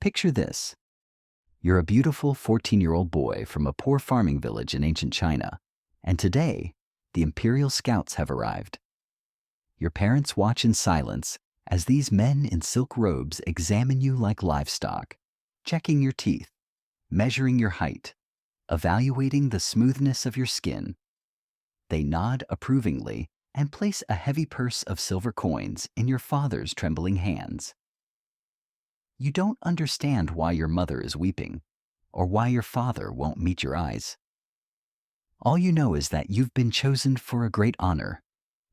Picture this. You're a beautiful 14-year-old boy from a poor farming village in ancient China, and today, the Imperial scouts have arrived. Your parents watch in silence as these men in silk robes examine you like livestock, checking your teeth, measuring your height, evaluating the smoothness of your skin. They nod approvingly and place a heavy purse of silver coins in your father's trembling hands. You don't understand why your mother is weeping, or why your father won't meet your eyes. All you know is that you've been chosen for a great honor,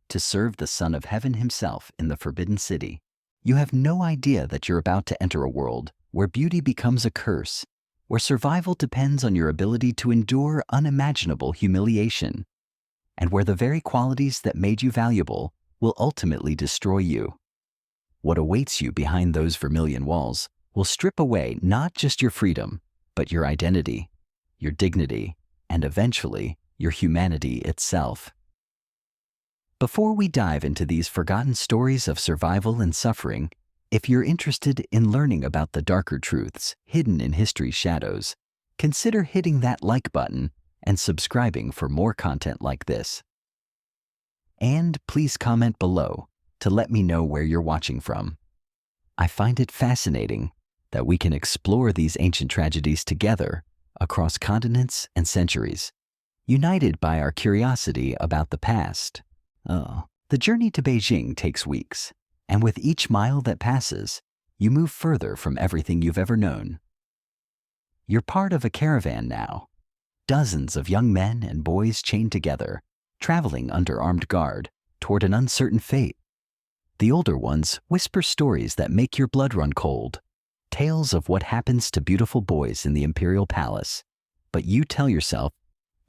to serve the Son of Heaven himself in the Forbidden City. You have no idea that you're about to enter a world where beauty becomes a curse, where survival depends on your ability to endure unimaginable humiliation, and where the very qualities that made you valuable will ultimately destroy you. What awaits you behind those vermilion walls will strip away not just your freedom, but your identity, your dignity, and eventually your humanity itself. Before we dive into these forgotten stories of survival and suffering, if you're interested in learning about the darker truths hidden in history's shadows, consider hitting that like button and subscribing for more content like this. And please comment below to let me know where you're watching from. I find it fascinating that we can explore these ancient tragedies together across continents and centuries, united by our curiosity about the past. The journey to Beijing takes weeks, and with each mile that passes, you move further from everything you've ever known. You're part of a caravan now, dozens of young men and boys chained together, traveling under armed guard toward an uncertain fate. The older ones whisper stories that make your blood run cold, tales of what happens to beautiful boys in the Imperial Palace. But you tell yourself,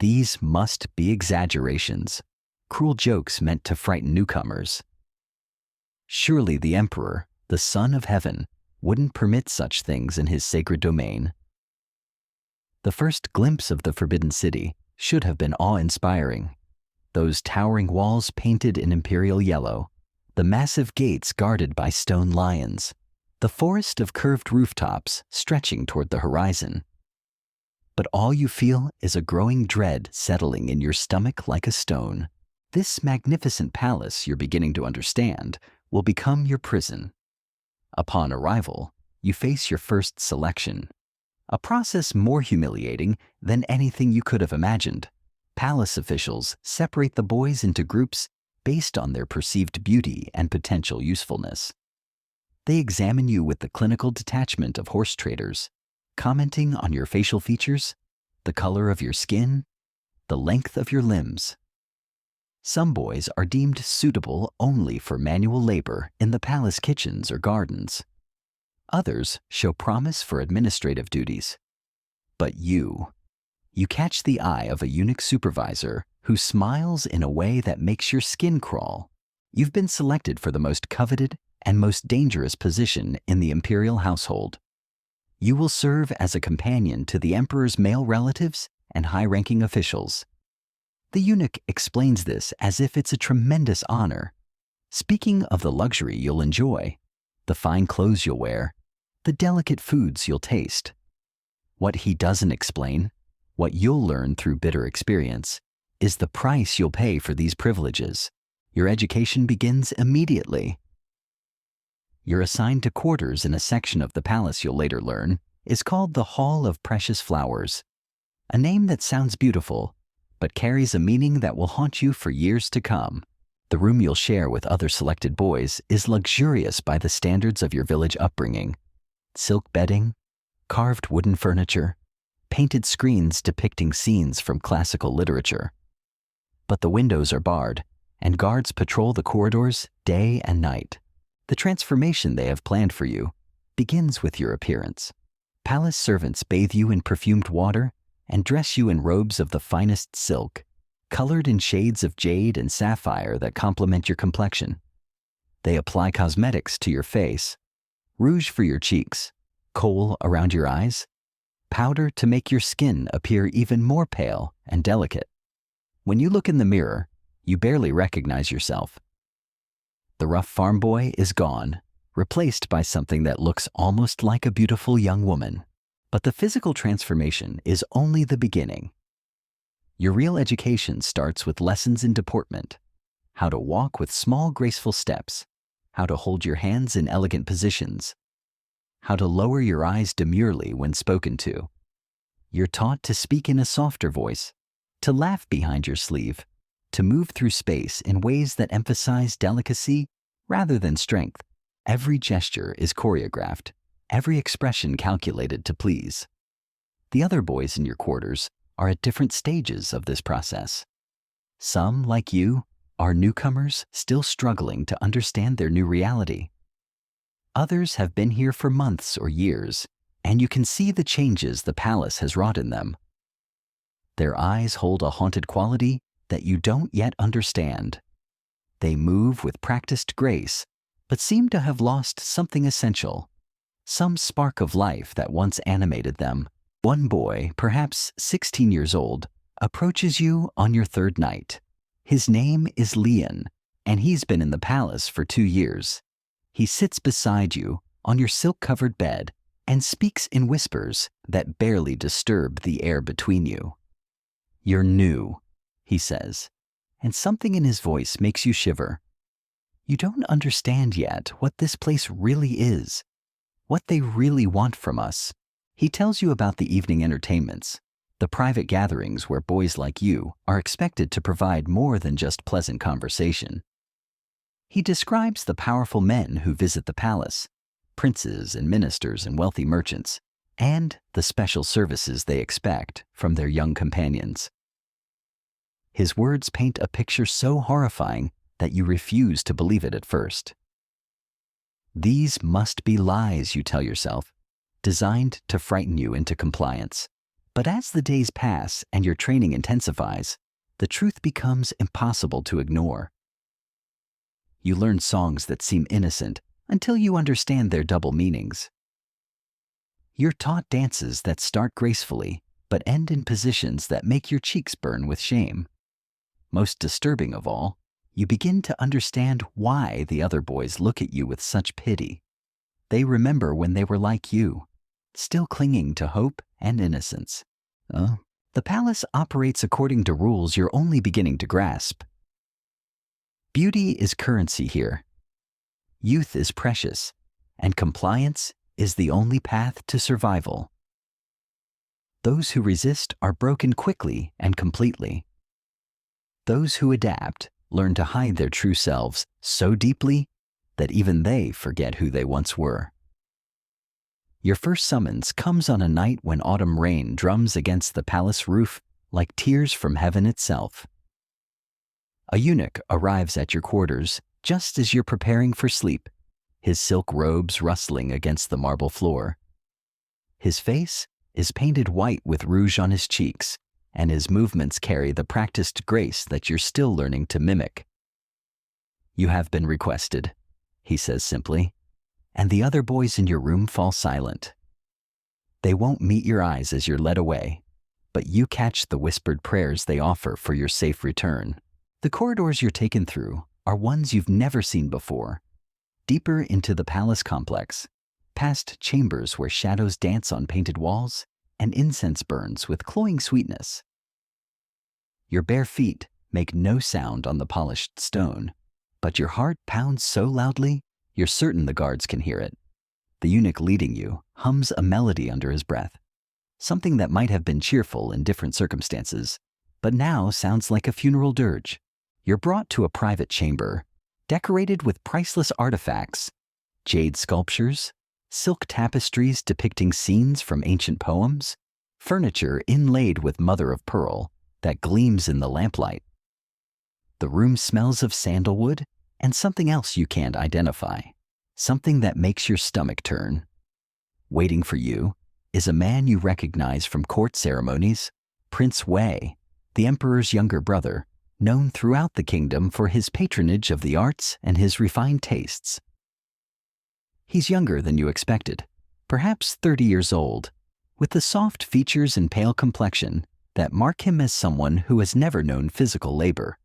these must be exaggerations, cruel jokes meant to frighten newcomers. Surely the Emperor, the Son of Heaven, wouldn't permit such things in his sacred domain. The first glimpse of the Forbidden City should have been awe-inspiring. Those towering walls painted in imperial yellow, the massive gates guarded by stone lions, the forest of curved rooftops stretching toward the horizon. But all you feel is a growing dread settling in your stomach like a stone. This magnificent palace you're beginning to understand will become your prison. Upon arrival, you face your first selection, a process more humiliating than anything you could have imagined. Palace officials separate the boys into groups based on their perceived beauty and potential usefulness. They examine you with the clinical detachment of horse traders, commenting on your facial features, the color of your skin, the length of your limbs. Some boys are deemed suitable only for manual labor in the palace kitchens or gardens. Others show promise for administrative duties. But you catch the eye of a eunuch supervisor who smiles in a way that makes your skin crawl. You've been selected for the most coveted and most dangerous position in the imperial household. You will serve as a companion to the emperor's male relatives and high-ranking officials. The eunuch explains this as if it's a tremendous honor, speaking of the luxury you'll enjoy, the fine clothes you'll wear, the delicate foods you'll taste. What he doesn't explain, what you'll learn through bitter experience, is the price you'll pay for these privileges. Your education begins immediately. You're assigned to quarters in a section of the palace you'll later learn is called the Hall of Precious Flowers, a name that sounds beautiful, but carries a meaning that will haunt you for years to come. The room you'll share with other selected boys is luxurious by the standards of your village upbringing. Silk bedding, carved wooden furniture, painted screens depicting scenes from classical literature. But the windows are barred, and guards patrol the corridors day and night. The transformation they have planned for you begins with your appearance. Palace servants bathe you in perfumed water and dress you in robes of the finest silk, colored in shades of jade and sapphire that complement your complexion. They apply cosmetics to your face, rouge for your cheeks, kohl around your eyes, powder to make your skin appear even more pale and delicate. When you look in the mirror, you barely recognize yourself. The rough farm boy is gone, replaced by something that looks almost like a beautiful young woman. But the physical transformation is only the beginning. Your real education starts with lessons in deportment, how to walk with small, graceful steps, how to hold your hands in elegant positions, how to lower your eyes demurely when spoken to. You're taught to speak in a softer voice, to laugh behind your sleeve, to move through space in ways that emphasize delicacy rather than strength. Every gesture is choreographed, every expression calculated to please. The other boys in your quarters are at different stages of this process. Some, like you, are newcomers still struggling to understand their new reality. Others have been here for months or years, and you can see the changes the palace has wrought in them. Their eyes hold a haunted quality that you don't yet understand. They move with practiced grace, but seem to have lost something essential, some spark of life that once animated them. One boy, perhaps 16 years old, approaches you on your third night. His name is Leon, and he's been in the palace for 2 years. He sits beside you on your silk-covered bed and speaks in whispers that barely disturb the air between you. "You're new," he says, and something in his voice makes you shiver. You don't understand yet what this place really is, what they really want from us. He tells you about the evening entertainments, the private gatherings where boys like you are expected to provide more than just pleasant conversation. He describes the powerful men who visit the palace, princes and ministers and wealthy merchants, and the special services they expect from their young companions. His words paint a picture so horrifying that you refuse to believe it at first. These must be lies, you tell yourself, designed to frighten you into compliance. But as the days pass and your training intensifies, the truth becomes impossible to ignore. You learn songs that seem innocent until you understand their double meanings. You're taught dances that start gracefully but end in positions that make your cheeks burn with shame. Most disturbing of all, you begin to understand why the other boys look at you with such pity. They remember when they were like you, still clinging to hope and innocence. The palace operates according to rules you're only beginning to grasp. Beauty is currency here. Youth is precious, and compliance is the only path to survival. Those who resist are broken quickly and completely. Those who adapt learn to hide their true selves so deeply that even they forget who they once were. Your first summons comes on a night when autumn rain drums against the palace roof like tears from heaven itself. A eunuch arrives at your quarters just as you're preparing for sleep, his silk robes rustling against the marble floor. His face is painted white with rouge on his cheeks, and his movements carry the practiced grace that you're still learning to mimic. "You have been requested," he says simply, and the other boys in your room fall silent. They won't meet your eyes as you're led away, but you catch the whispered prayers they offer for your safe return. The corridors you're taken through are ones you've never seen before, deeper into the palace complex, past chambers where shadows dance on painted walls and incense burns with cloying sweetness. Your bare feet make no sound on the polished stone, but your heart pounds so loudly you're certain the guards can hear it. The eunuch leading you hums a melody under his breath, something that might have been cheerful in different circumstances, but now sounds like a funeral dirge. You're brought to a private chamber, decorated with priceless artifacts, jade sculptures, silk tapestries depicting scenes from ancient poems, furniture inlaid with mother of pearl that gleams in the lamplight. The room smells of sandalwood and something else you can't identify, something that makes your stomach turn. Waiting for you is a man you recognize from court ceremonies, Prince Wei, the emperor's younger brother, known throughout the kingdom for his patronage of the arts and his refined tastes. He's younger than you expected, perhaps 30 years old, with the soft features and pale complexion that mark him as someone who has never known physical labor.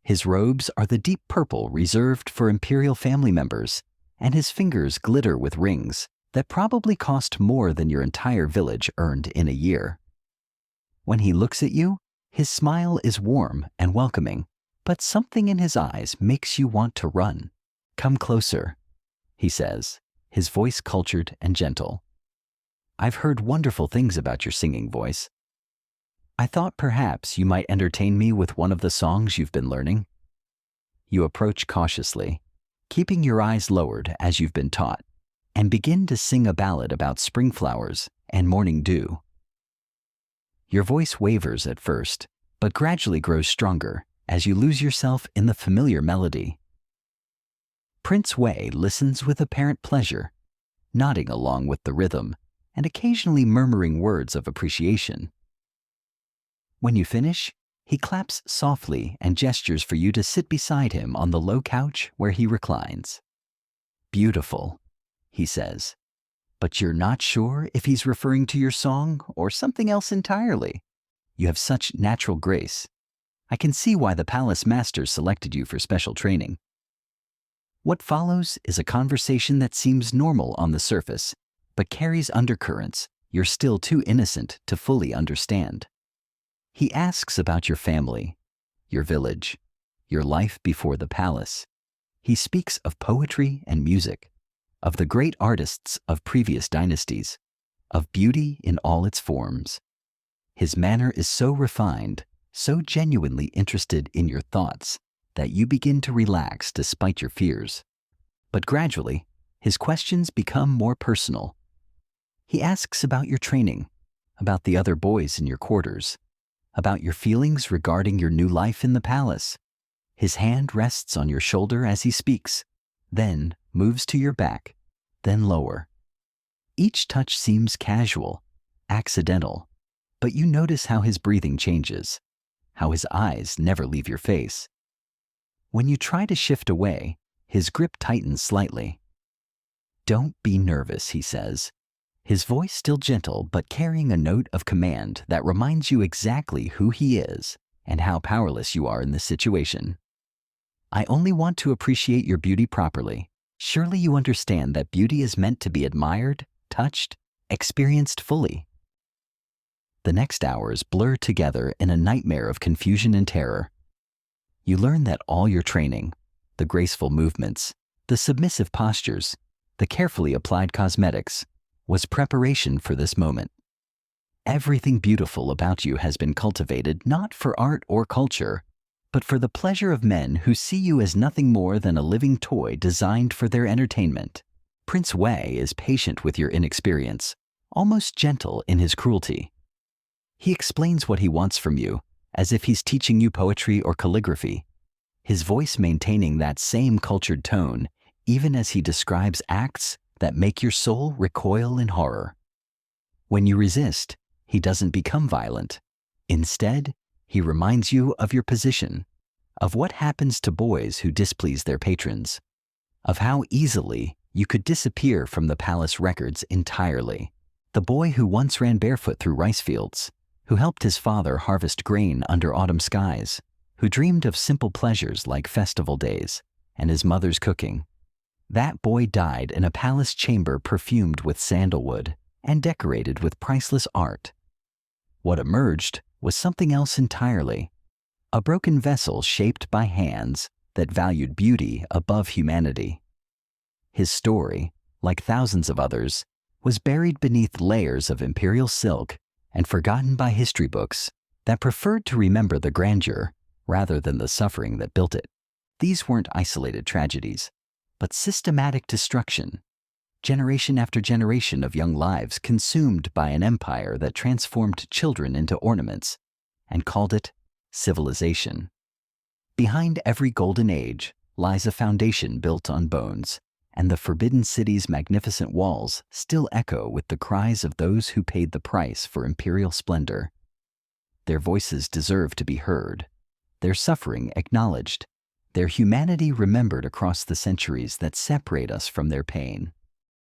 His robes are the deep purple reserved for imperial family members, and his fingers glitter with rings that probably cost more than your entire village earned in a year. When he looks at you, his smile is warm and welcoming, but something in his eyes makes you want to run. "Come closer," he says, his voice cultured and gentle. "I've heard wonderful things about your singing voice. I thought perhaps you might entertain me with one of the songs you've been learning." You approach cautiously, keeping your eyes lowered as you've been taught, and begin to sing a ballad about spring flowers and morning dew. Your voice wavers at first, but gradually grows stronger as you lose yourself in the familiar melody. Prince Wei listens with apparent pleasure, nodding along with the rhythm and occasionally murmuring words of appreciation. When you finish, he claps softly and gestures for you to sit beside him on the low couch where he reclines. "Beautiful," he says, but you're not sure if he's referring to your song or something else entirely. You have such natural grace. I can see why the palace masters selected you for special training. What follows is a conversation that seems normal on the surface, but carries undercurrents you're still too innocent to fully understand. He asks about your family, your village, your life before the palace. He speaks of poetry and music, of the great artists of previous dynasties, of beauty in all its forms. His manner is so refined, so genuinely interested in your thoughts, that you begin to relax despite your fears. But gradually, his questions become more personal. He asks about your training, about the other boys in your quarters, about your feelings regarding your new life in the palace. His hand rests on your shoulder as he speaks, then moves to your back, then lower. Each touch seems casual, accidental, but you notice how his breathing changes, how his eyes never leave your face. When you try to shift away, his grip tightens slightly. "Don't be nervous," he says, his voice still gentle but carrying a note of command that reminds you exactly who he is and how powerless you are in this situation. "I only want to appreciate your beauty properly. Surely you understand that beauty is meant to be admired, touched, experienced fully." The next hours blur together in a nightmare of confusion and terror. You learn that all your training, the graceful movements, the submissive postures, the carefully applied cosmetics, was preparation for this moment. Everything beautiful about you has been cultivated not for art or culture, but for the pleasure of men who see you as nothing more than a living toy designed for their entertainment. Prince Wei is patient with your inexperience, almost gentle in his cruelty. He explains what he wants from you, as if he's teaching you poetry or calligraphy, his voice maintaining that same cultured tone, even as he describes acts that make your soul recoil in horror. When you resist, he doesn't become violent. Instead, he reminds you of your position, of what happens to boys who displease their patrons, of how easily you could disappear from the palace records entirely. The boy who once ran barefoot through rice fields, who helped his father harvest grain under autumn skies, who dreamed of simple pleasures like festival days and his mother's cooking. That boy died in a palace chamber perfumed with sandalwood and decorated with priceless art. What emerged was something else entirely, a broken vessel shaped by hands that valued beauty above humanity. His story, like thousands of others, was buried beneath layers of imperial silk and forgotten by history books that preferred to remember the grandeur rather than the suffering that built it. These weren't isolated tragedies, but systematic destruction, generation after generation of young lives consumed by an empire that transformed children into ornaments and called it civilization. Behind every golden age lies a foundation built on bones, and the Forbidden City's magnificent walls still echo with the cries of those who paid the price for imperial splendor. Their voices deserve to be heard, their suffering acknowledged, their humanity remembered across the centuries that separate us from their pain.